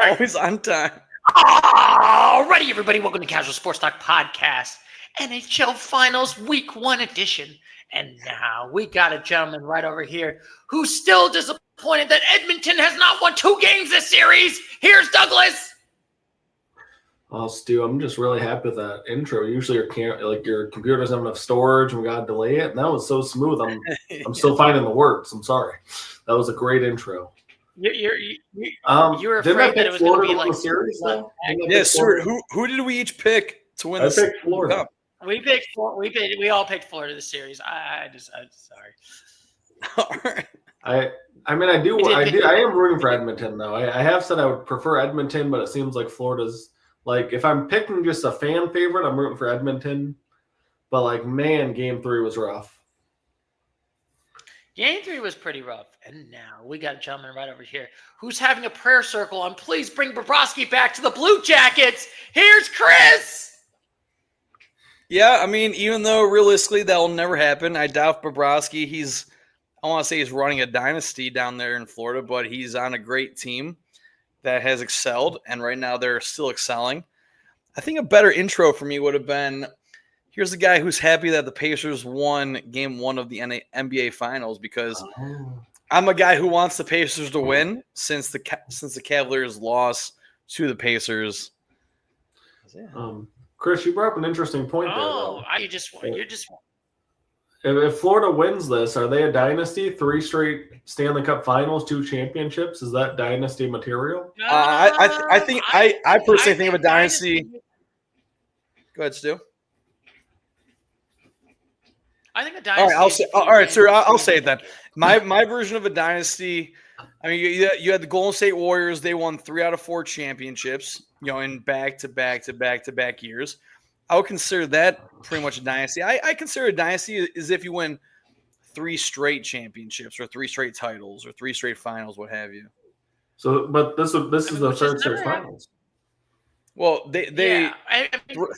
Always on time. Alrighty, everybody. Welcome to Casual Sports Talk Podcast, NHL Finals Week 1 edition. And now we got a gentleman right over here who's still disappointed that Edmonton has not won 2 games this series. Here's Douglas. Oh, Stu, I'm just really happy with that intro. Usually your computer doesn't have enough storage and we got to delay it. And that was so smooth. I'm still finding the words. I'm sorry. That was a great intro. You were afraid that it was going to be like the series, though? Yes, sir. Who did we each pick to win the Florida. Cup? We all picked Florida this series. I'm sorry. All right. I am rooting for Edmonton though. I have said I would prefer Edmonton, but it seems like Florida's like if I'm picking just a fan favorite, I'm rooting for Edmonton. But like, man, Game 3 was rough. Game 3 was pretty rough. And now we got a gentleman right over here who's having a prayer circle on please bring Bobrovsky back to the Blue Jackets. Here's Chris. Yeah, I mean, even though realistically that will never happen, I doubt Bobrovsky. I want to say he's running a dynasty down there in Florida, but he's on a great team that has excelled, and right now they're still excelling. I think a better intro for me would have been, here's a guy who's happy that the Pacers won Game 1 of the NBA Finals because I'm a guy who wants the Pacers to win since the Cavaliers lost to the Pacers. Chris, you brought up an interesting point there. If Florida wins this, are they a dynasty? 3 straight Stanley Cup Finals, 2 championships. Is that dynasty material? I personally think of a dynasty. Go ahead, Stu. I think a dynasty. All right, sir. I'll say it then. My version of a dynasty. I mean, you had the Golden State Warriors. They won 3 out of 4 championships. In back-to-back years. I would consider that pretty much a dynasty. I consider a dynasty is if you win 3 straight championships or 3 straight titles or 3 straight finals, what have you. So, but this is the third straight finals. Well,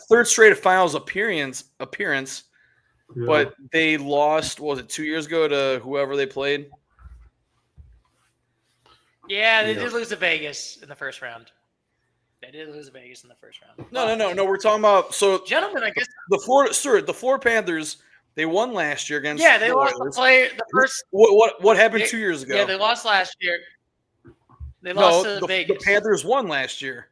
third straight finals appearance. Yeah. But they lost, was it 2 years ago to whoever they played? Yeah, they did lose to Vegas in the first round. No. We're talking about gentlemen. I guess the Florida Panthers. They won last year against. Yeah, they lost the first. What happened 2 years ago? Yeah, they lost last year. They lost to Vegas. The Panthers won last year.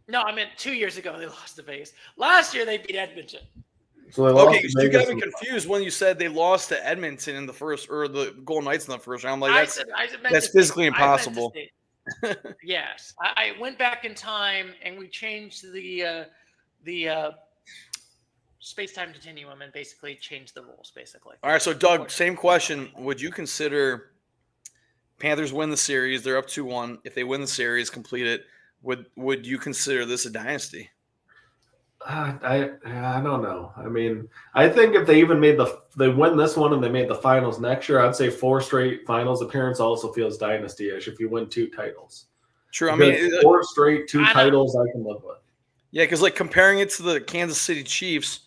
No, I meant 2 years ago they lost to Vegas. Last year they beat Edmonton. So you got me confused when you said they lost to Edmonton in the first, or the Golden Knights in the first round. I'm like, that's physically impossible. Yes, I went back in time and we changed the space-time continuum and basically changed the rules. Basically. All right, so Doug, same question: would you consider Panthers win the series? They're up 2-1. If they win the series, complete it. Would you consider this a dynasty? I don't know. I mean, I think if they even they win this one and they made the finals next year, I'd say 4 straight finals appearance also feels dynasty-ish if you win 2 titles. True. I mean, 4 straight 2 titles I can live with. Yeah, because like comparing it to the Kansas City Chiefs,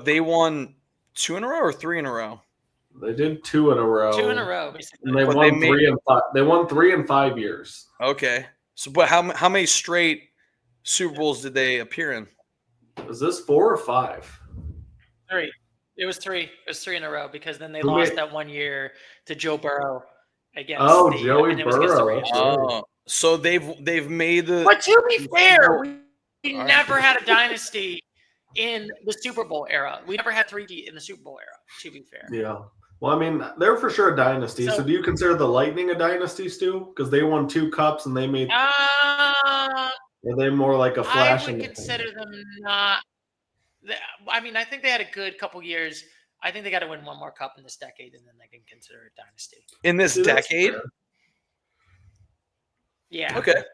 they won 2 in a row or 3 in a row? They did 2 in a row. 2 in a row, basically. And they won 3 and 5. They won 3 in 5 years. Okay. So, but how many straight Super Bowls did they appear in? Was this 4 or 5? 3. It was 3. It was 3 in a row because then they lost that 1 year to Joe Burrow against Joey Burrow. So they've made the. But to be fair, we never had a dynasty in the Super Bowl era. We never had 3D in the Super Bowl era. To be fair. Yeah. Well, I mean, they're for sure a dynasty. So do you consider the Lightning a dynasty, Stu? Because they won 2 cups and they made. Are they more like a flash? I would consider them not. I mean, I think they had a good couple years. I think they got to win 1 more cup in this decade, and then they can consider it dynasty. In this decade? Yeah. Okay.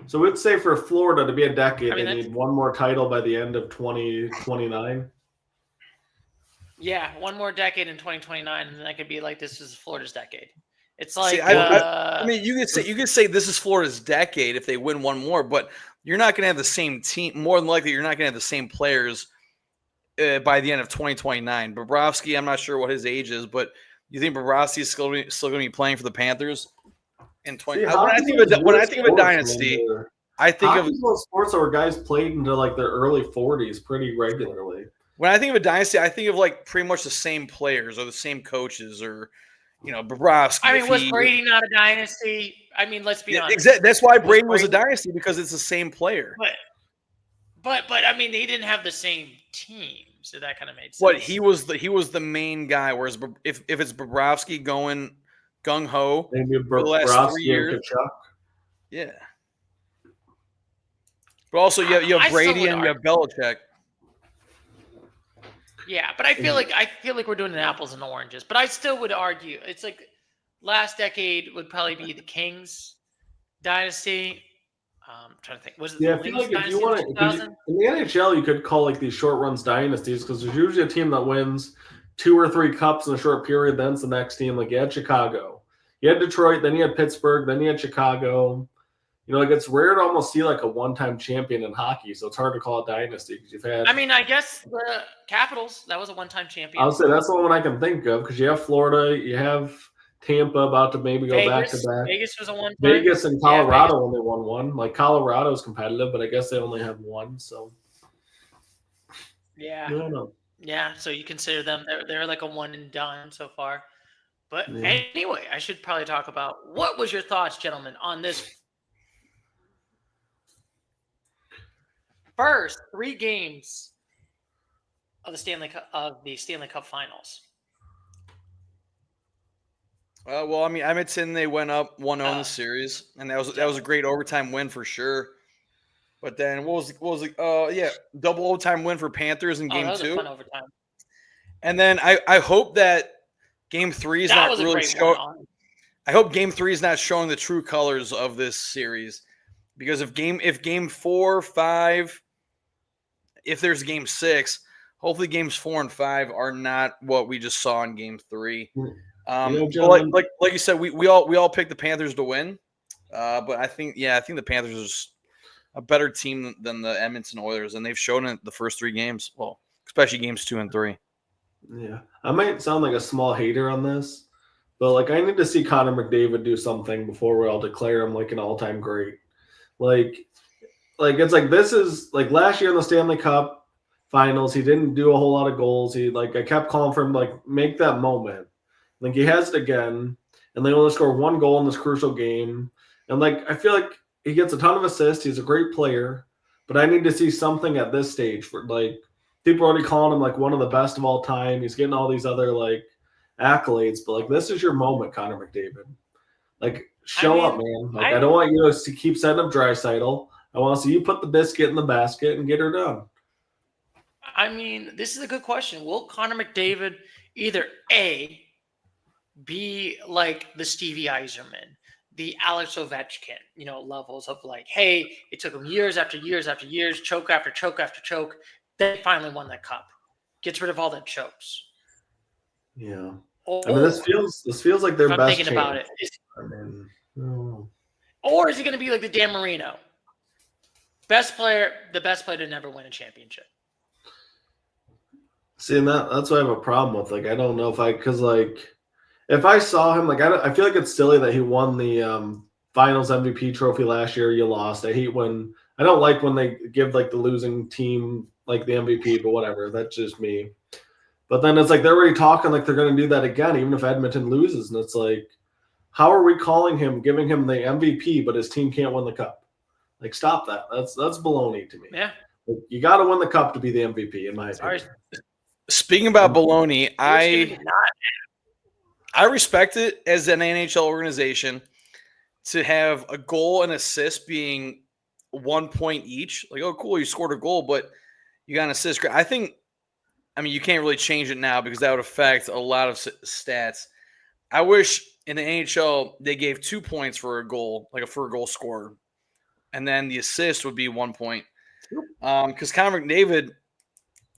So we'd say for Florida to be a decade, they need 1 more title by the end of 2029. Yeah, 1 more decade in 2029, and then that could be like this is Florida's decade. It's like I mean, you could say this is Florida's decade if they win 1 more, but you're not going to have the same team. More than likely, you're not going to have the same players by the end of 2029. Bobrovsky, I'm not sure what his age is, but you think Bobrovsky is still going to be playing for the Panthers in 20. When I think of a dynasty, I think of sports where guys played into like their early 40s pretty regularly. When I think of a dynasty, I think of like pretty much the same players or the same coaches or Bobrovsky. I mean, was Brady not a dynasty? I mean, let's be honest. Exactly. That's why Brady was a dynasty, because it's the same player. But I mean, they didn't have the same team, so that kind of made sense. But he was the main guy. Whereas if it's Bobrovsky going gung ho for the last 3 years, yeah. But also you have Brady and you have Belichick. Yeah, but I feel like we're doing an apples and oranges. But I still would argue it's like last decade would probably be the Kings dynasty. I'm trying to think. Was it I feel like if you want to in the NHL, you could call like these short runs dynasties because there's usually a team that wins 2 or 3 cups in a short period. Then it's the next team. Like you had Chicago, you had Detroit, then you had Pittsburgh, then you had Chicago. Like it's rare to almost see like a one-time champion in hockey, so it's hard to call a dynasty because you've had. I mean, I guess the Capitals, that was a one-time champion. I'll say that's the one I can think of because you have Florida, you have Tampa about to maybe go back to back. Vegas was a one-time. Vegas and Colorado only won one. Like Colorado's competitive, but I guess they only have one. So. Yeah. I don't know. Yeah, so you consider them they're like a one and done so far. But anyway, I should probably talk about what was your thoughts, gentlemen, on this first 3 games of the Stanley Cup Finals. Well, I mean, Edmonton, they went up 1-0 in the series, and that was a great overtime win for sure. But then what was double overtime win for Panthers in game 2. That was a fun overtime. And then I hope that game 3 is not really showing. I hope game 3 is not showing the true colors of this series, because if game 4, 5, if there's game 6, hopefully games 4 and 5 are not what we just saw in game 3. Like you said, we all picked the Panthers to win, but I think the Panthers are a better team than the Edmonton Oilers, and they've shown it the first 3 games. Well, especially games 2 and 3. Yeah, I might sound like a small hater on this, but like I need to see Connor McDavid do something before we all declare him like an all-time great. Like it's like this is like last year in the Stanley Cup Finals, he didn't do a whole lot of goals. I kept calling for him like make that moment. Like he has it again, and they only score 1 goal in this crucial game. And like I feel like he gets a ton of assists. He's a great player, but I need to see something at this stage for like people are already calling him like one of the best of all time. He's getting all these other like accolades, but like this is your moment, Connor McDavid. Like show up, man. Like I don't want you to keep setting up Draisaitl. I want to see you put the biscuit in the basket and get her done. I mean, this is a good question. Will Connor McDavid either A, be like the Stevie Yzerman, the Alex Ovechkin, levels of like, hey, it took him years after years after years, choke after choke after choke. They finally won that cup. Gets rid of all the chokes. Yeah. I mean, this feels like their best. I'm thinking about it. Or is he going to be like the Dan Marino? The best player to never win a championship. See, and that's what I have a problem with. Like, I don't know because if I saw him, like, I feel like it's silly that he won the Finals MVP trophy last year. You lost. I don't like when they give like the losing team like the MVP, but whatever. That's just me. But then it's like they're already talking like they're going to do that again, even if Edmonton loses. And it's like, how are we giving him the MVP, but his team can't win the cup? Like, stop that. That's baloney to me. Yeah. Like, you got to win the cup to be the MVP, in my opinion. Speaking about baloney, I respect it as an NHL organization to have a goal and assist being 1 point each. Like, oh, cool, you scored a goal, but you got an assist. I mean, you can't really change it now because that would affect a lot of stats. I wish in the NHL they gave 2 points for a goal, like for a goal scorer, and then the assist would be 1 point. Because Connor McDavid,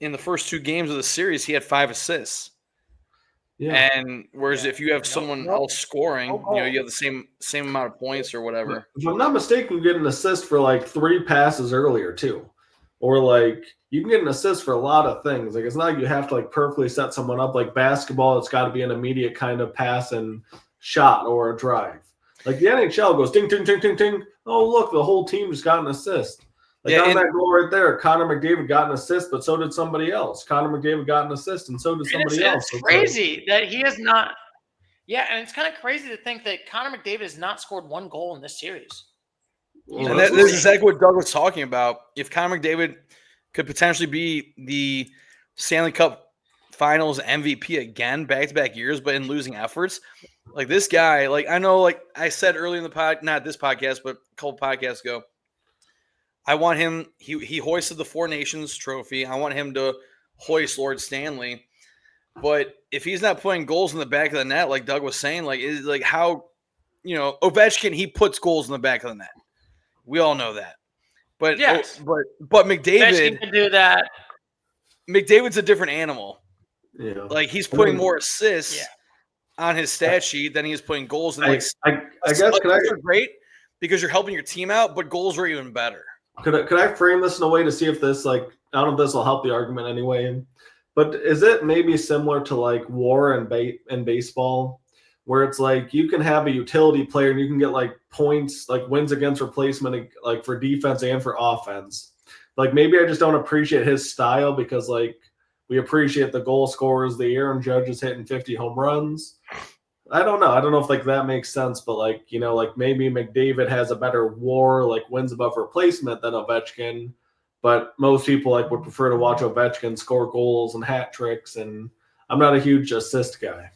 in the first 2 games of the series, he had 5 assists. Yeah. And whereas if you have someone else scoring, you have the same amount of points or whatever. If I'm not mistaken, you get an assist for like 3 passes earlier too. Or like you can get an assist for a lot of things. Like it's not like you have to like perfectly set someone up. Like basketball, it's got to be an immediate kind of pass and shot or a drive. Like the NHL goes ding, ding, ding, ding, ding. Oh, look, the whole team just got an assist. Like on that goal right there, Connor McDavid got an assist, but so did somebody else. Connor McDavid got an assist, and so did somebody else. It's crazy that he has not. Yeah, and it's kind of crazy to think that Connor McDavid has not scored one goal in this series. And that is exactly what Doug was talking about. If Connor McDavid could potentially be the Stanley Cup Finals MVP again, back-to-back years, but in losing efforts, like this guy, like I know, like I said earlier in the pod, not this podcast, but a couple podcasts ago, I want him. He hoisted the Four Nations trophy. I want him to hoist Lord Stanley. But if he's not putting goals in the back of the net, like Doug was saying, like is like how, Ovechkin, he puts goals in the back of the net. We all know that. But yes. but McDavid Ovechkin can do that. McDavid's a different animal. Yeah. Like he's putting more assists on his stat sheet than he is putting goals. And I guess are great because you're helping your team out, but goals are even better. Could I frame this in a way to see if this, like, I don't know if this will help the argument anyway, but is it maybe similar to like WAR and baseball, where it's like you can have a utility player and you can get like points, like wins against replacement, like for defense and for offense. Like maybe I just don't appreciate his style because like we appreciate the goal scorers, the Aaron Judges hitting 50 home runs. I don't know. I don't know if like that makes sense, but like, like maybe McDavid has a better WAR, like wins above replacement than Ovechkin, but most people like would prefer to watch Ovechkin score goals and hat tricks, and I'm not a huge assist guy.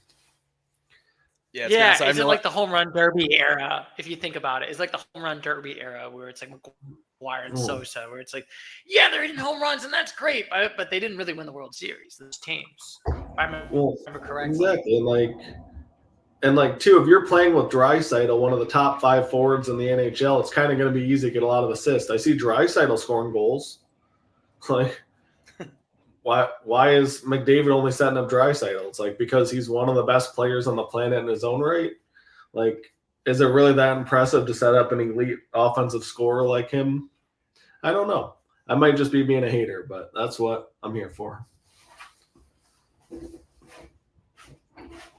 Yeah, is it like the home run derby era? If you think about it, it's like the home run derby era where it's like McGuire and Sosa, where it's like, yeah, they're hitting home runs and that's great, but they didn't really win the World Series. Those teams, if I remember correctly. Exactly, and like too, if you're playing with Draisaitl, one of the top 5 forwards in the NHL, it's kind of going to be easy to get a lot of assists. I see Draisaitl scoring goals. Like, why is McDavid only setting up Draisaitl? It's like because he's one of the best players on the planet in his own right. Like, is it really that impressive to set up an elite offensive scorer like him? I don't know. I might just be being a hater, but that's what I'm here for.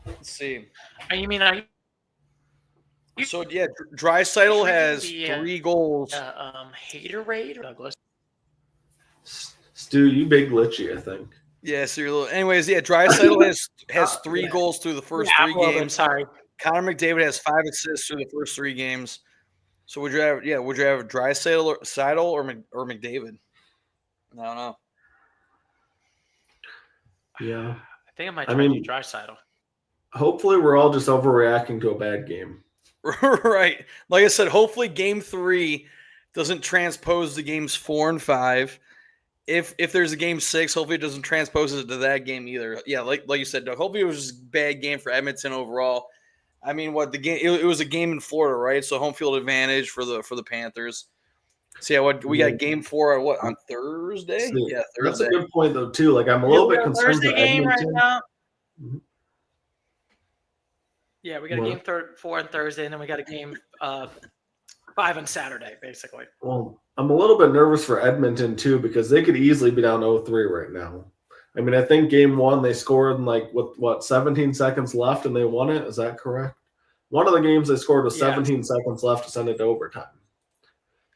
Let's see. You mean so yeah, Draisaitl has 3 goals. Haterade, Douglas. Stu, you big glitchy, I think. Yeah, so you're a little. Anyways, yeah, Draisaitl has 3 goals through the first 3 games. Sorry. Connor McDavid has 5 assists through the first 3 games. So would you have Draisaitl or McDavid? I don't know. Yeah. I think I might try to do Draisaitl. Hopefully we're all just overreacting to a bad game. Right. Like I said, hopefully game 3 doesn't transpose to games 4 and 5. If there's a game 6, hopefully it doesn't transpose it to that game either. Yeah, like you said, Doug, hopefully it was just a bad game for Edmonton overall. I mean, the game it was a game in Florida, right? So home field advantage for the Panthers. So yeah, we got game 4 on Thursday? Yeah, Thursday. That's a good point though too. Like I'm a little bit concerned Thursday for game Edmonton. right now. Mm-hmm. Yeah, we got a game 4 on Thursday, and then we got a game 5 on Saturday, basically. Well, I'm a little bit nervous for Edmonton too because they could easily be down 0-3 right now. I mean, I think game 1 they scored in with 17 seconds left and they won it. Is that correct? One of the games they scored with 17 seconds left to send it to overtime.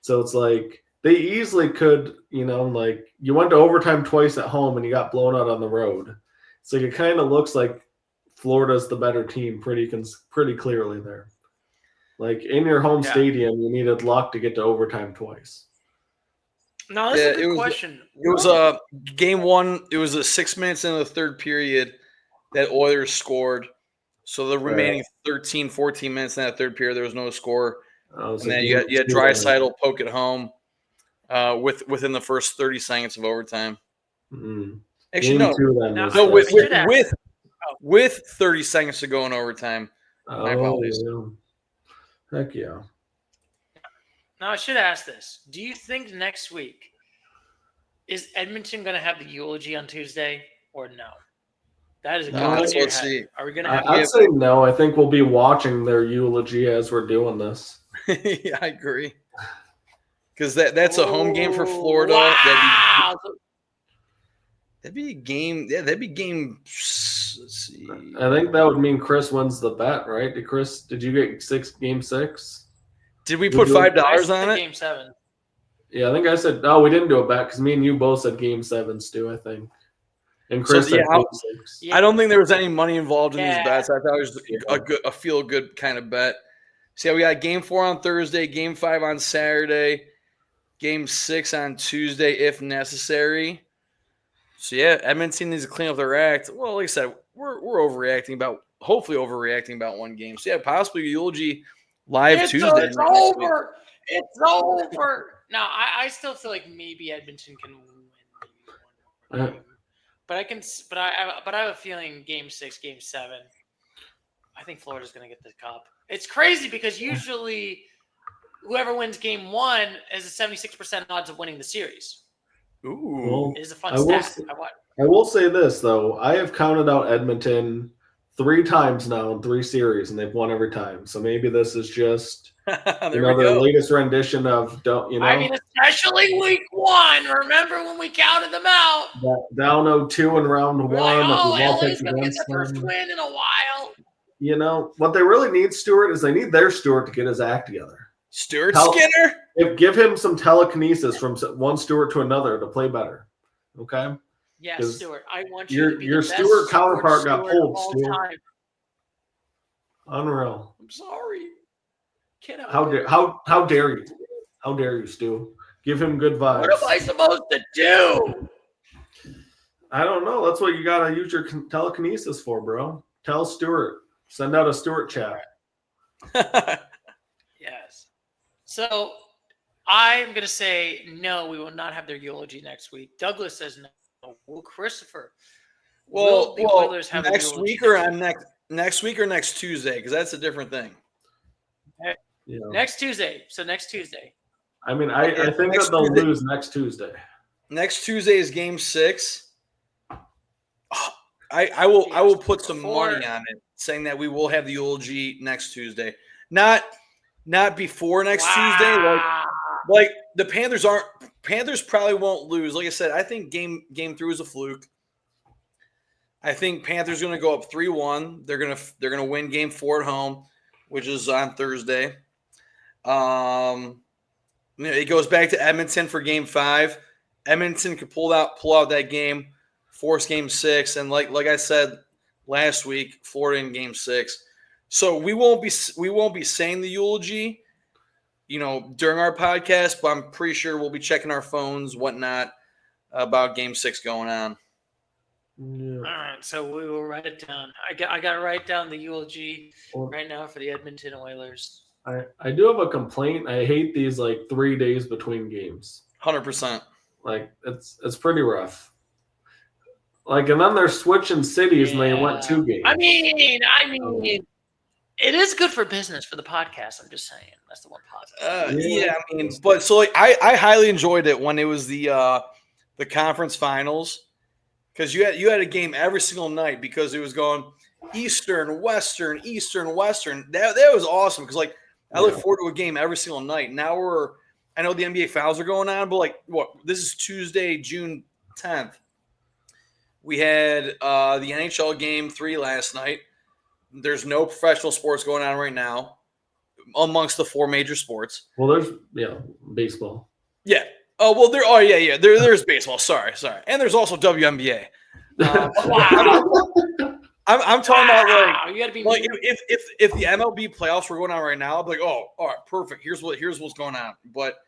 So it's like they easily could, like you went to overtime twice at home and you got blown out on the road. So it kind of looks like Florida's the better team pretty clearly there. Like in your home stadium, you needed luck to get to overtime twice. No, that's a good question. It was game 1. It was 6 minutes into the third period that Oilers scored. So the remaining 13, 14 minutes in that third period, there was no score. And then you had Draisaitl poke it home within the first 30 seconds of overtime. Mm-hmm. Actually, with 30 seconds to go in overtime. My apologies. Yeah. Heck yeah. Now, I should ask this. Do you think next week is Edmonton going to have the eulogy on Tuesday or no? That is a good question. Let's see. Are we going to have I'd say no. I think we'll be watching their eulogy as we're doing this. Yeah, I agree. Because that's a home game for Florida. Wow. That'd be a game. Yeah, that'd be game Let's see. I think that would mean Chris wins the bet, right? Did you get game 6? Did we put $5 on it? Game 7. Yeah, I think I said no. We didn't do a bet because me and you both said game 7, Stu. I think, and Chris said game 6. I don't think there was any money involved in these bets. I thought it was a feel good kind of bet. So we got game 4 on Thursday, game 5 on Saturday, game 6 on Tuesday if necessary. So yeah, Edmonton needs to clean up their act. Well, like I said, we're hopefully overreacting about one game. So yeah, possibly eulogy live Tuesday. It's over. It's over. No, I still feel like maybe Edmonton can win, but I have a feeling game 6, game 7. I think Florida's going to get the cup. It's crazy because usually whoever wins game 1 has a 76% odds of winning the series. Ooh, well, it is a fun stat. I will say this though: I have counted out Edmonton 3 times now in 3 series, and they've won every time. So maybe this is just their latest rendition of I mean, especially week 1. Remember when we counted them out? Down 0-2 in round 1. LA's gonna get their first win in a while. You know what they really need, Stuart, is they need their Stuart to get his act together. Stuart Skinner. Give him some telekinesis from one Stuart to another to play better. Okay. Yes, Stuart. I want you to be your the best Stuart counterpart got pulled, Stuart. Stuart. Unreal. I'm sorry. How dare you? How dare you, Stu? Give him good vibes. What am I supposed to do? I don't know. That's what you gotta use your telekinesis for, bro. Tell Stuart. Send out a Stuart chat. Yes. So I'm gonna say no. We will not have their eulogy next week. Douglas says no. Will Christopher? Will the Oilers have next week or next week or next Tuesday? Because that's a different thing. Next Tuesday. So next Tuesday. I mean, I think that they'll lose next Tuesday. Next Tuesday is game 6. I will put some money on it, saying that we will have the eulogy next Tuesday. Not before next Tuesday. Like the Panthers probably won't lose. Like I said, I think game 3 is a fluke. I think Panthers going to go up 3-1. They're gonna win game 4 at home, which is on Thursday. It goes back to Edmonton for game 5. Edmonton could pull out that game, force game 6, and like I said last week, Florida in game 6. So we won't be saying the eulogy, during our podcast, but I'm pretty sure we'll be checking our phones, whatnot, about game 6 going on. Yeah. All right, so we will write it down. I got to write down the eulogy right now for the Edmonton Oilers. I do have a complaint. I hate these 3 days between games. 100%. It's pretty rough. And then they're switching cities and they went 2 games. I mean, it is good for business for the podcast. I'm just saying that's the one positive. But so I highly enjoyed it when it was the conference finals. Because you had a game every single night because it was going Eastern, Western. That was awesome because I look forward to a game every single night. Now I know the NBA Finals are going on, but this is Tuesday, June 10th. We had the NHL Game 3 last night. There's no professional sports going on right now amongst the 4 major sports. Well, there's baseball. Yeah. Oh, well, there's baseball. Sorry. And there's also WNBA. I'm talking about you gotta be if the MLB playoffs were going on right now, I'd be like, oh, all right, perfect. Here's what's going on. But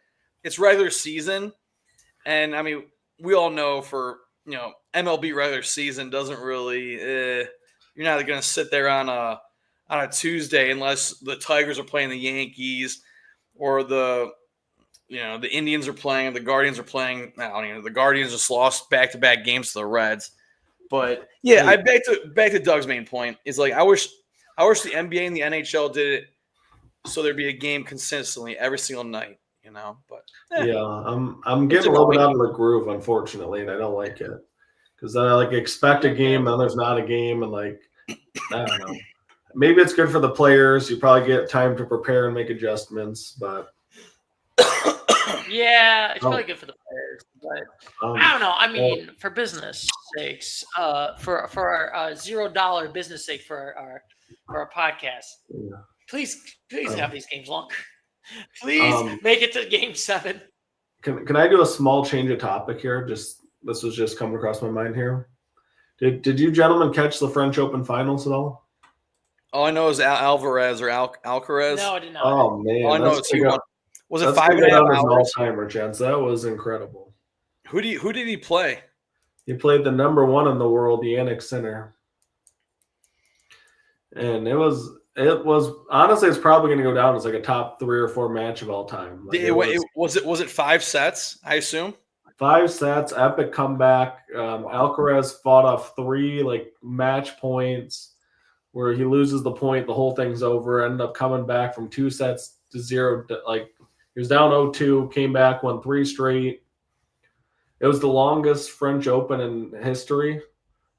it's regular season, and I mean, we all know for MLB regular season doesn't really. You're not going to sit there on a Tuesday unless the Tigers are playing the Yankees or the Indians are playing, the Guardians are playing. The Guardians just lost back-to-back games to the Reds. But yeah, I back to Doug's main point is I wish the NBA and the NHL did it so there'd be a game consistently every single night, But I'm getting a little bit out of the groove, unfortunately, and I don't like it because then I expect a game, then there's not a game, and I don't know. Maybe it's good for the players. You probably get time to prepare and make adjustments, but. Yeah, it's probably good for the players, but I don't know. I mean, for business sakes, for our $0 business sake for our podcast, please have these games longer. Please make it to Game 7. Can I do a small change of topic here? This was just coming across my mind here. Did you gentlemen catch the French Open finals at all? All I know is Alvarez or Alcaraz. No, I did not. Oh man, all I know is he won. Was it 5.5 hours? All-timer, gents. That was incredible. Who did he play? He played the number 1 in the world, Yannick Sinner, and it was honestly, it's probably going to go down as like a top 3 or 4 match of all time. Like was it 5 sets? I assume 5 sets, epic comeback. Alcaraz fought off 3 like match points where he loses the point, the whole thing's over. Ended up coming back from 2 sets to 0. Like he was down 0-2, came back, won 3 straight. It was the longest French Open in history.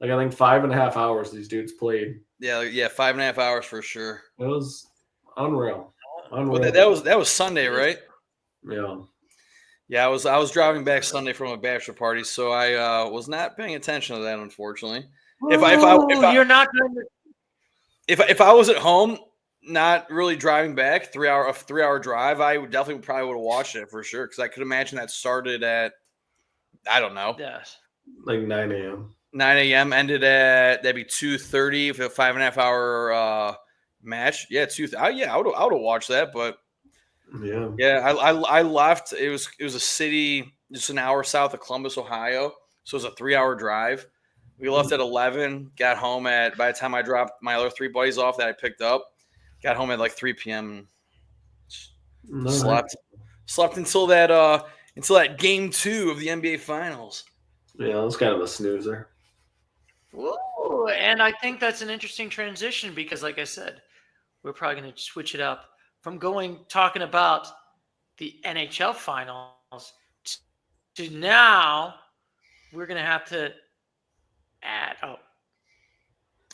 Like I think 5.5 hours these dudes played. Yeah, 5.5 hours for sure. It was unreal. Well, that was Sunday, right? Yeah. Yeah, I was driving back Sunday from a bachelor party, so I was not paying attention to that, unfortunately. If I was at home, not really driving back, 3-hour drive, I would definitely probably would have watched it for sure because I could imagine that started at, I don't know, like 9 a.m. 9 a.m. ended at that'd be 2:30 for a 5.5 hour match. Yeah, I would have watched that, but I left. It was a city just an hour south of Columbus, Ohio, so it was a 3-hour drive. We left at 11, got home by the time I dropped my other 3 buddies off that I picked up, got home at like 3 p.m. Slept until that game 2 of the NBA Finals. Yeah, it was kind of a snoozer. Whoa, and I think that's an interesting transition because, like I said, we're probably going to switch it up from talking about the NHL Finals to now we're going to have to add.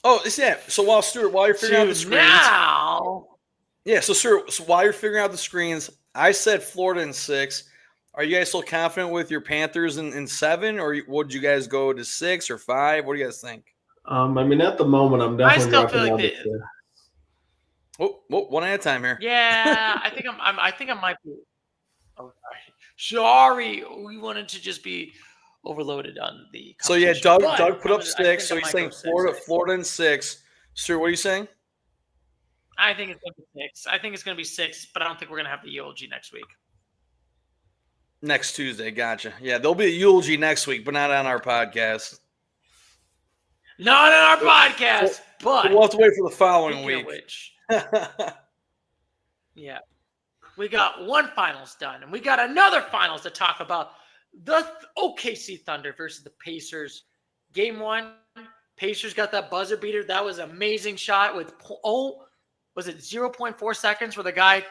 So while you're figuring out the screens now. Yeah, so Stuart, while you're figuring out the screens, I said Florida in 6. Are you guys still confident with your Panthers in 7, or would you guys go to 6 or 5? What do you guys think? I mean, at the moment, I'm definitely I still feel like one at a time here. Yeah, I think I might be. Oh, sorry, we wanted to just be overloaded on the. So yeah, Doug put up 6. So he's saying Florida in 6. Stuart, what are you saying? I think it's going to be 6. I think it's going to be 6, but I don't think we're going to have the eulogy next week. Next Tuesday, gotcha. Yeah, there'll be a eulogy next week, but not on our podcast. Not on our podcast, but we'll have to wait for the following week. Yeah, we got one finals done, and we got another finals to talk about. The OKC Thunder versus the Pacers. Game 1, Pacers got that buzzer beater. That was an amazing shot with was it 0.4 seconds where the guy,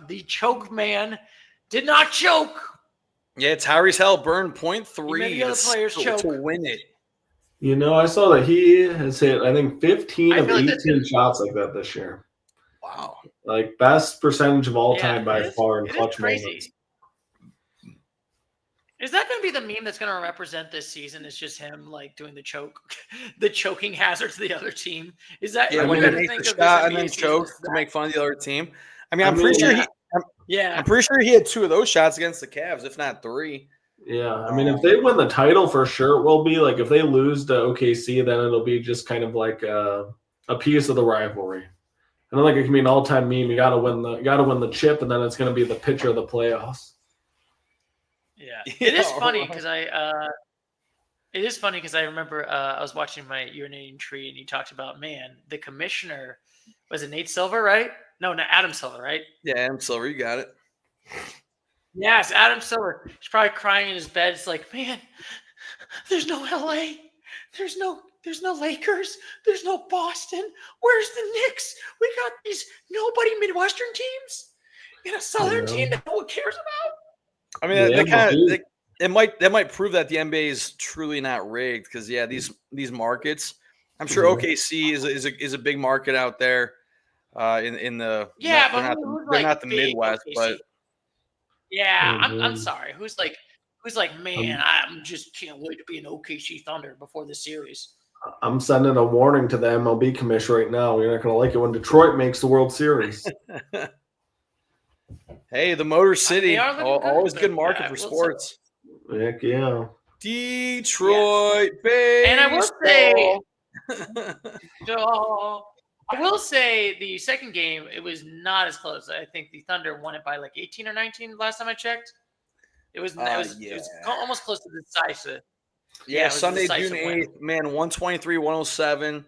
the choke man, did not choke. Yeah, Tyrese Haliburton, 0.3 the other players to win it. You know, I saw that he has hit, I think, 15 of 18 shots like that this year. Wow. Like, best percentage of all time by far in clutch moments. Is that going to be the meme that's going to represent this season? It's just him, like, doing the choking hazard to the other team? Is that when he makes the shot and then chokes to make fun of the other team? I mean, I'm pretty sure he had 2 of those shots against the Cavs, if not 3. Yeah, I mean, if they win the title, for sure it will be. Like, if they lose to OKC, then it'll be just kind of like a piece of the rivalry. I don't think it can be an all-time meme. You gotta win the chip, and then it's gonna be the picture of the playoffs. Yeah, it is funny because I remember I was watching my urinating tree, and he talked about, man, the commissioner was it Nate Silver, right? No, Adam Silver, right? Yeah, Adam Silver, you got it. Yes, Adam Silver. He's probably crying in his bed. It's like, man, there's no LA. There's no Lakers. There's no Boston. Where's the Knicks? We got these nobody Midwestern teams and a Southern team that no one cares about. I mean, that might prove that the NBA is truly not rigged because these markets. I'm sure OKC is a big market out there. In the they're not the Midwest, OKC. but Yeah, I'm sorry. Who's like, man, I just can't wait to be an OKC Thunder before the series. I'm sending a warning to the MLB commission right now. You're not going to like it when Detroit makes the World Series. Hey, the Motor City, always good market for sports. Heck yeah. Detroit baseball. And I will say the second game, it was not as close. I think the Thunder won it by like 18 or 19 last time I checked. It was almost close to decisive. Yeah, Sunday, June 8th, man, 123-107.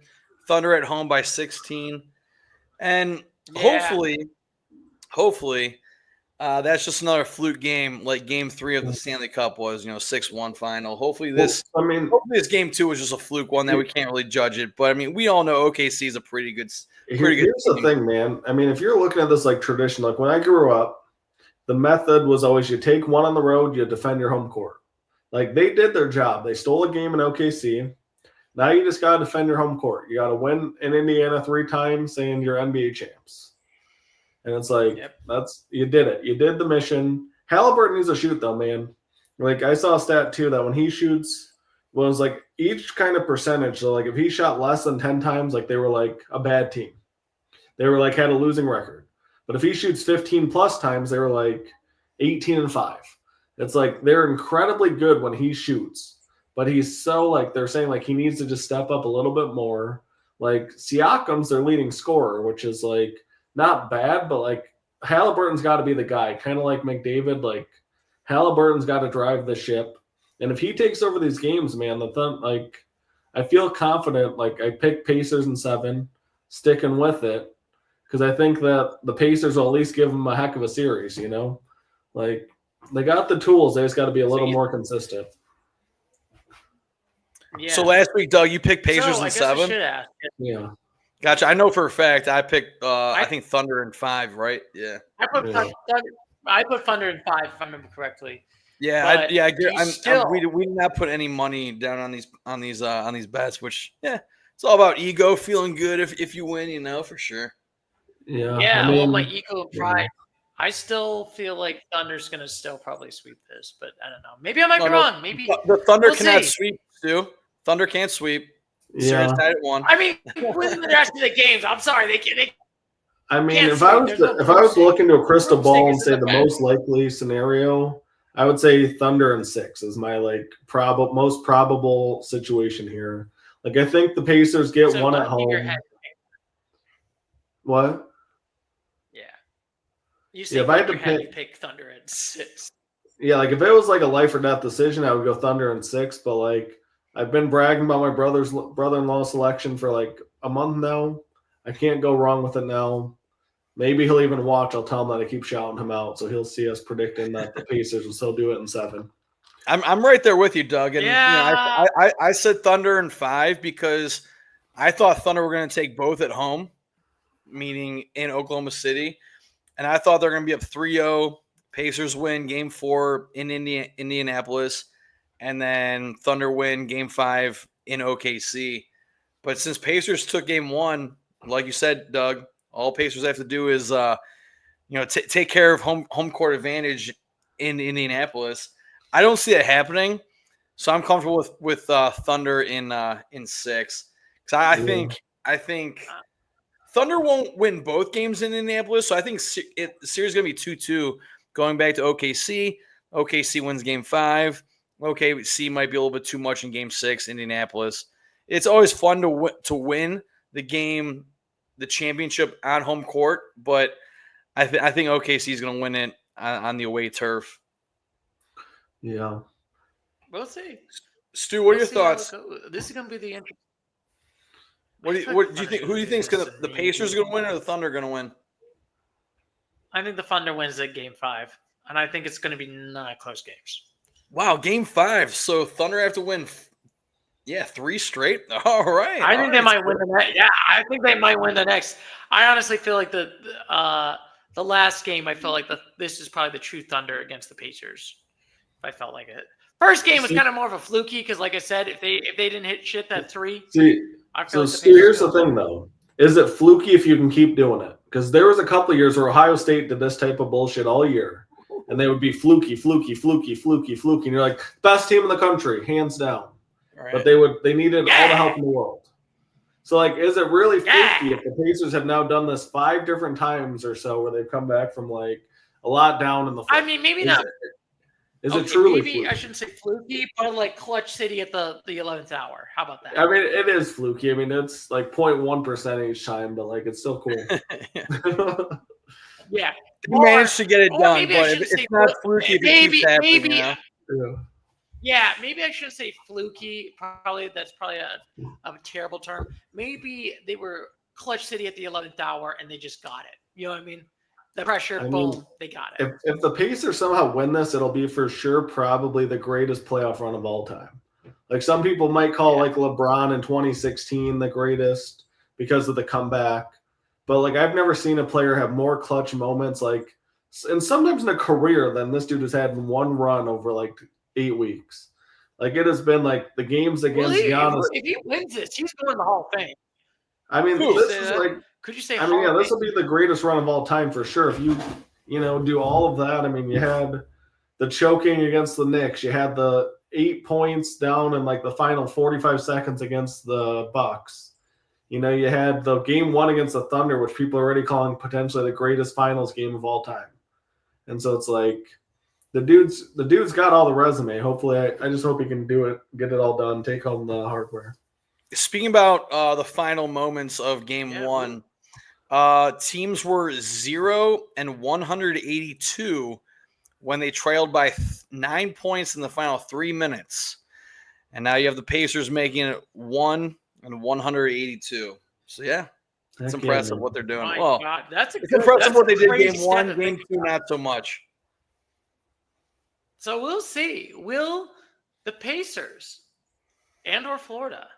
Thunder at home by 16. And hopefully, that's just another fluke game like Game 3 of the Stanley Cup was, 6-1 final. Hopefully this Game 2 was just a fluke one that we can't really judge it. But, I mean, we all know OKC is a pretty good Here's the thing, man. I mean, if you're looking at this like tradition, like when I grew up, the method was always you take one on the road, you defend your home court. Like, they did their job. They stole a game in OKC. Now you just got to defend your home court. You got to win in Indiana 3 times saying you're NBA champs. And it's like, you did it. You did the mission. Halliburton needs to shoot, though, man. Like, I saw a stat, too, that when he shoots, well, it was like each kind of percentage. So, like, if he shot less than 10 times, like, they were like a bad team. They were like had a losing record. But if he shoots 15-plus times, they were like 18-5. It's like they're incredibly good when he shoots. But he's so, like, they're saying, like, he needs to just step up a little bit more. Like, Siakam's their leading scorer, which is, like, not bad, but, like, Halliburton's got to be the guy. Kind of like McDavid. Like, Halliburton's got to drive the ship. And if he takes over these games, man, I feel confident. Like, I picked Pacers in 7, sticking with it. Because I think that the Pacers will at least give them a heck of a series, Like, they got the tools. They just got to be a little more consistent. Yeah. So last week, Doug, you picked Pacers in 7? Yeah. Gotcha. I know for a fact I picked, I think Thunder in 5, right? Yeah. I put Thunder in 5, if I remember correctly. Yeah, we did not put any money down on these bets, which it's all about ego, feeling good if you win, for sure. Yeah. Yeah, well, my ego and pride. I still feel like Thunder's going to still probably sweep this, but I don't know. Maybe I might be wrong. Maybe the Thunder cannot sweep, Stu. Thunder can't sweep. Yeah. Tied at 1. I mean, win the rest of the games. I'm sorry, they can't. I mean, if I was to look into a crystal ball and say the most likely scenario, I would say Thunder in 6 is my most probable situation here. Like, I think the Pacers get one at home. What? Yeah. You see, if I had to pick Thunder at 6. Yeah, like if it was like a life or death decision, I would go Thunder in 6. But like, I've been bragging about my brother-in-law selection for like a month now. I can't go wrong with it now. Maybe he'll even watch. I'll tell him that I keep shouting him out, so he'll see us predicting that the Pacers will still do it in 7. I'm right there with you, Doug. And I said Thunder in 5 because I thought Thunder were going to take both at home, meaning in Oklahoma City, and I thought they're going to be up 3-0. Pacers win Game 4 in Indianapolis, and then Thunder win Game 5 in OKC. But since Pacers took Game 1, like you said, Doug, all Pacers have to do is, take care of home court advantage in Indianapolis. I don't see it happening, so I'm comfortable with Thunder in 6. Because I think Thunder won't win both games in Indianapolis, so I think the series is going to be 2-2 going back to OKC. OKC wins Game 5. OKC might be a little bit too much in Game 6, Indianapolis. It's always fun to win the game, the championship on home court, but I think OKC is going to win it on the away turf. Yeah. We'll see. Stu, what are your thoughts? This is going to be the interest. What do you think? Who do you think is going to the Pacers going to win or the Thunder going to win? I think the Thunder wins at Game 5, and I think it's going to be not close games. Wow, Game 5. So Thunder have to win. 3 straight. All right. I think they might win the next. Yeah, I think they might win the next. I honestly feel like the last game. I felt like this is probably the true Thunder against the Pacers. I felt like it. First game was kind of more of a fluky because, like I said, if they didn't hit shit that 3. Here's the thing, though. Is it fluky if you can keep doing it? Because there was a couple of years where Ohio State did this type of bullshit all year. and they would be fluky, and you're like, best team in the country, hands down. Right. But they needed all the help in the world. So, like, is it really fluky if the Pacers have now done this 5 different times or so where they've come back from, like, a lot down in the I mean, maybe not. Is it truly maybe fluky? I shouldn't say fluky, but like Clutch City at the 11th hour. How about that? I mean, it is fluky. I mean, it's like 0.1% each time, but, like, it's still cool. Yeah. You managed to get it done, but it's not fluky if it keeps happening. Maybe I shouldn't say fluky. That's probably a terrible term. Maybe they were Clutch City at the 11th hour and they just got it. You know what I mean? The pressure, boom, they got it. If the Pacers somehow win this, it'll be for sure probably the greatest playoff run of all time. Like, some people might call like LeBron in 2016 the greatest because of the comeback. But, like, I've never seen a player have more clutch moments, like, and sometimes in a career than this dude has had in one run over, like, 8 weeks. Like, it has been, like, the games against Giannis. If he wins this, he's going to the Hall of Fame. I mean, this is like, could you say? I mean, yeah, this will be the greatest run of all time for sure. If you do all of that. I mean, you had the choking against the Knicks. You had the 8 points down in like the final 45 seconds against the Bucks. You had the game 1 against the Thunder, which people are already calling potentially the greatest finals game of all time. And so it's like the dude's got all the resume. Hopefully, I just hope he can do it, get it all done, take home the hardware. Speaking about the final moments of Game 1, teams were 0-182 when they trailed by 9 points in the final 3 minutes. And now you have the Pacers making it 1-182. So, yeah, it's impressive what they're doing. Well, God, it's impressive what they did Game 1, Game 2, not so much. So we'll see. Will the Pacers and or Florida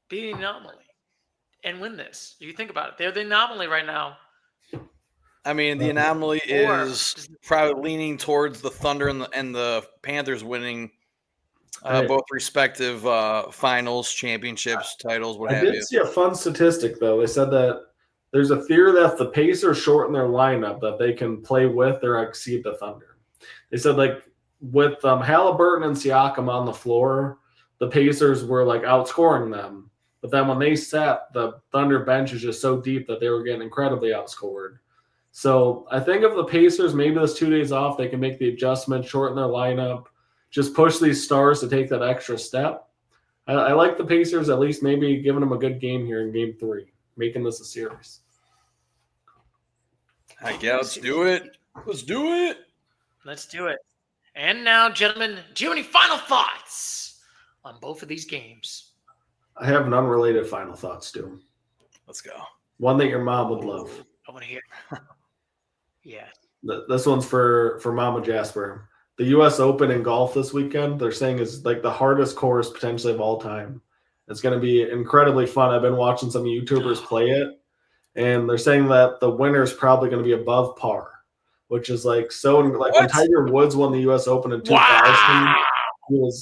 be the anomaly and win this? Do you think about it? They're the anomaly right now. I mean, the anomaly is probably leaning towards the Thunder and the Panthers winning both respective finals, championships, titles, what have you. I did see a fun statistic, though. They said that there's a theory that if the Pacers shorten their lineup, that they can play with or exceed the Thunder. They said, like, with Halliburton and Siakam on the floor, the Pacers were, like, outscoring them. But then when they sat, the Thunder bench is just so deep that they were getting incredibly outscored. So I think if the Pacers, maybe this 2 days off, they can make the adjustment, shorten their lineup, just push these stars to take that extra step. I like the Pacers at least maybe giving them a good game here in Game 3, making this a series. Let's do it. Let's do it. Let's do it. And now, gentlemen, do you have any final thoughts on both of these games? I have an unrelated final thoughts, Stu. Let's go. One that your mom would love. I want to hear. Yeah. This one's for Mama Jasper. The U.S. Open in golf this weekend, they're saying is like the hardest course potentially of all time. It's going to be incredibly fun. I've been watching some YouTubers play it, and they're saying that the winner is probably going to be above par, which is like so. Like when Tiger Woods won the U.S. Open in 2000,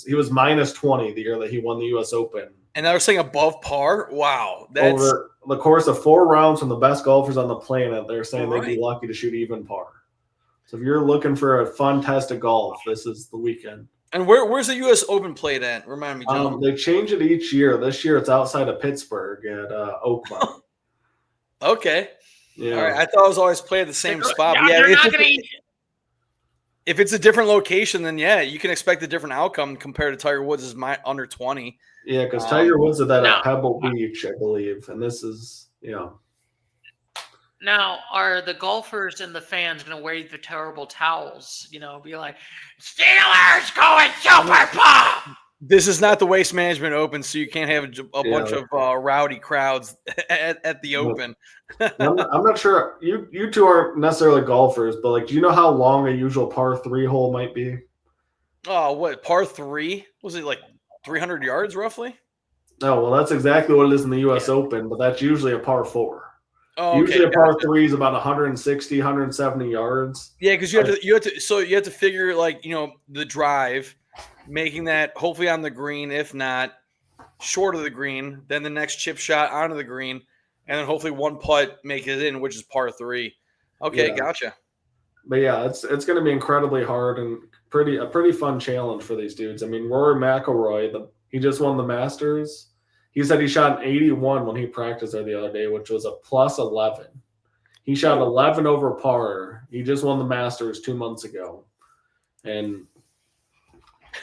he was minus 20 the year that he won the U.S. Open. And they're saying above par. Wow, that's over the course of 4 rounds from the best golfers on the planet. They're saying they'd be lucky to shoot even par. So if you're looking for a fun test of golf, this is the weekend. And where's the U.S. Open played at? Remind me, John. They change it each year. This year it's outside of Pittsburgh at Oakmont. Okay. Yeah. All right. I thought it was always played at the same spot. If it's a different location, then you can expect a different outcome compared to Tiger Woods' under 20. Yeah, because Tiger Woods did that at Pebble Beach, I believe, and this is Now, are the golfers and the fans going to wave the terrible towels? Be like, Steelers going Super Bowl! This is not the Waste Management Open, so you can't have a bunch of rowdy crowds at the Open. I'm not sure. You two aren't necessarily golfers, but like, do you know how long a usual par 3 hole might be? Oh, what, par 3? Was it like 300 yards roughly? No, well, that's exactly what it is in the U.S. Open, but that's usually a par 4. Oh, usually a par 3 is about 160, 170 yards. Yeah, because you have to figure like the drive, making that hopefully on the green, if not short of the green, then the next chip shot onto the green, and then hopefully one putt make it in, which is par 3. Okay, gotcha. But yeah, it's going to be incredibly hard and a pretty fun challenge for these dudes. I mean, Rory McIlroy, he just won the Masters. He said he shot an 81 when he practiced there the other day, which was a plus 11. He shot 11 over par. He just won the Masters 2 months ago, and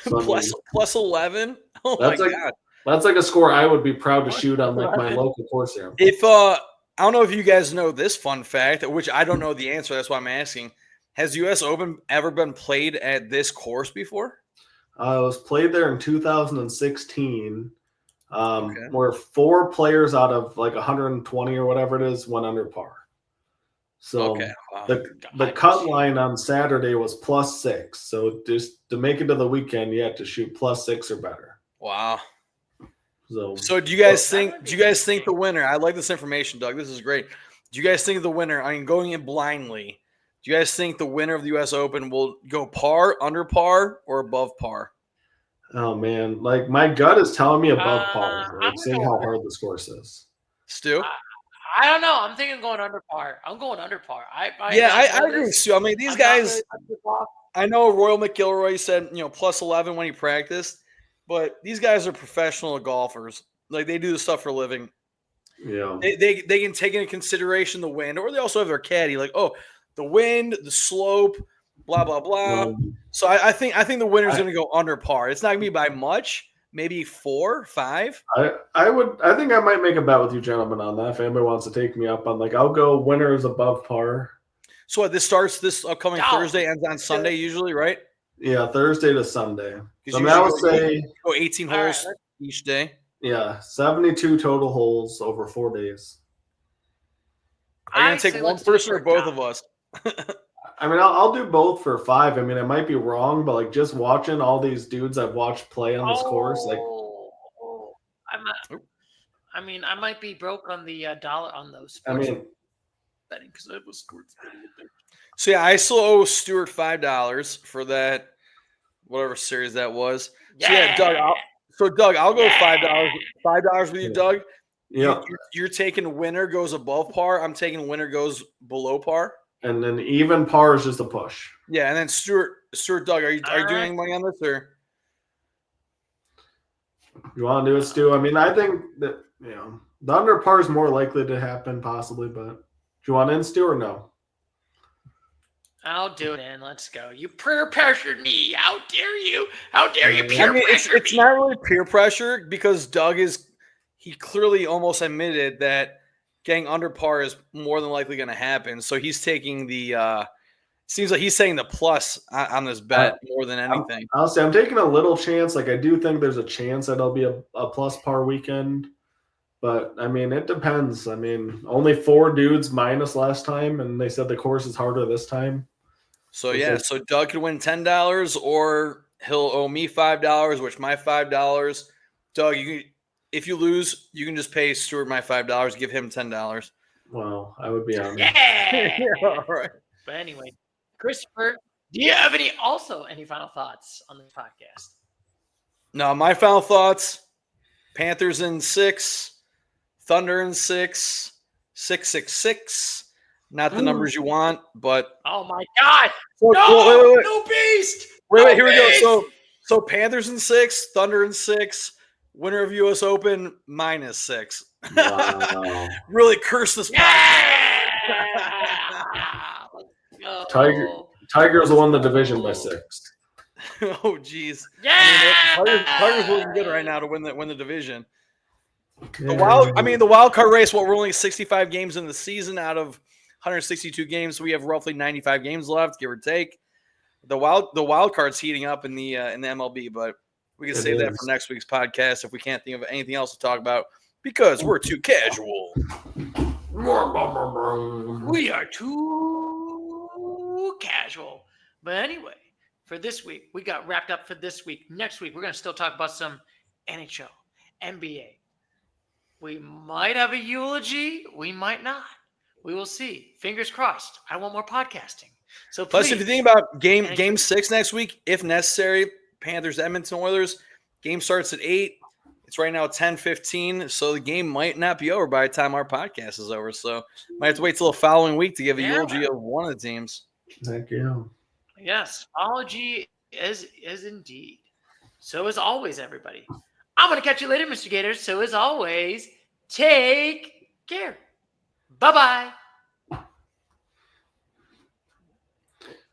so, plus 11. Oh my God, that's like a score I would be proud to shoot on like my local course here. If I don't know if you guys know this fun fact, which I don't know the answer. That's why I'm asking. Has U.S. Open ever been played at this course before? It was played there in 2016, where 4 players out of like 120 or whatever it is went under par. So the cut line on Saturday was +6. So just to make it to the weekend, you had to shoot +6 or better. Wow. So do you guys think the winner? I like this information, Doug. This is great. Do you guys think the winner? I mean, going in blindly. Do you guys think the winner of the U.S. Open will go par, under par, or above par? Oh, man. Like, my gut is telling me above par. Like, seeing how hard this course is. Stu? I don't know. I'm thinking going under par. I'm going under par. I agree with Stu. I mean, these guys – I know Royal McIlroy said, plus 11 when he practiced, but these guys are professional golfers. Like, they do this stuff for a living. Yeah. They can take into consideration the wind, or they also have their caddy. Like, the wind, the slope, blah, blah, blah. So I think the winner's going to go under par. It's not going to be by much, maybe 4, 5. I think I might make a bet with you gentlemen on that. If anybody wants to take me up on, like, I'll go winners above par. So this starts this upcoming Thursday, ends on Sunday usually, right? Yeah, Thursday to Sunday. So I would say go 18 holes each day. Yeah, 72 total holes over 4 days. Are you going to take one person or both of us? I mean, I'll do both for 5. I mean, I might be wrong, but like just watching all these dudes I've watched play on this course, like, I might be broke on the dollar on those. Betting because I was Stuart's betting. So yeah, I still owe Stuart $5 for that, whatever series that was. Yeah. So yeah, Doug, I'll go $5 with you, Doug. Yeah, you're taking winner goes above par. I'm taking winner goes below par. And then even par is just a push. Yeah, and then Stuart, Doug, are you doing any money on this or? You want to do it, Stu? I mean, I think that the under par is more likely to happen, possibly. But do you want in, Stu, or no? I'll do it in. Let's go. You peer pressured me. How dare you? How dare you peer pressure it's not really peer pressure because Doug he clearly almost admitted that getting under par is more than likely going to happen. So he's taking the seems like he's saying the plus on this bet more than anything. I'll say I'm taking a little chance. Like I do think there's a chance that it'll be a plus par weekend. But, I mean, it depends. I mean, only 4 dudes minus last time, and they said the course is harder this time. So, yeah, so Doug could win $10 or he'll owe me $5, which my $5. Doug, if you lose, you can just pay Stuart my $5, give him $10. Well, I would be on. Yeah. All right. But anyway, Christopher, do you have any final thoughts on this podcast? No, my final thoughts, Panthers in 6. Thunder in 6, 666. Not the numbers you want, but oh my God! So, wait. No beast. Wait, here we go. So Panthers in 6, Thunder in 6. Winner of U.S. Open -6. Wow. Really curse this podcast. Tigers won the division by 6. Oh, geez. Yeah. Tigers looking good right now to win the division. The wild card race. We're only 65 games in the season out of 162 games. So we have roughly 95 games left, give or take. The wild card's heating up in the MLB, but we can save that for next week's podcast if we can't think of anything else to talk about because we're too casual. We are too casual. But anyway, for this week, we got wrapped up for this week. Next week, we're going to still talk about some NHL, NBA. We might have a eulogy. We might not. We will see. Fingers crossed. I want more podcasting. So please. Plus, if you think about game 6 next week, if necessary, Panthers, Edmonton Oilers, game starts at 8. It's right now 10:15, so the game might not be over by the time our podcast is over. So might have to wait till the following week to give a eulogy of one of the teams. Thank you. Yes, apology is indeed. So as always, everybody. I'm going to catch you later, Mr. Gators. So as always, take care. Bye-bye.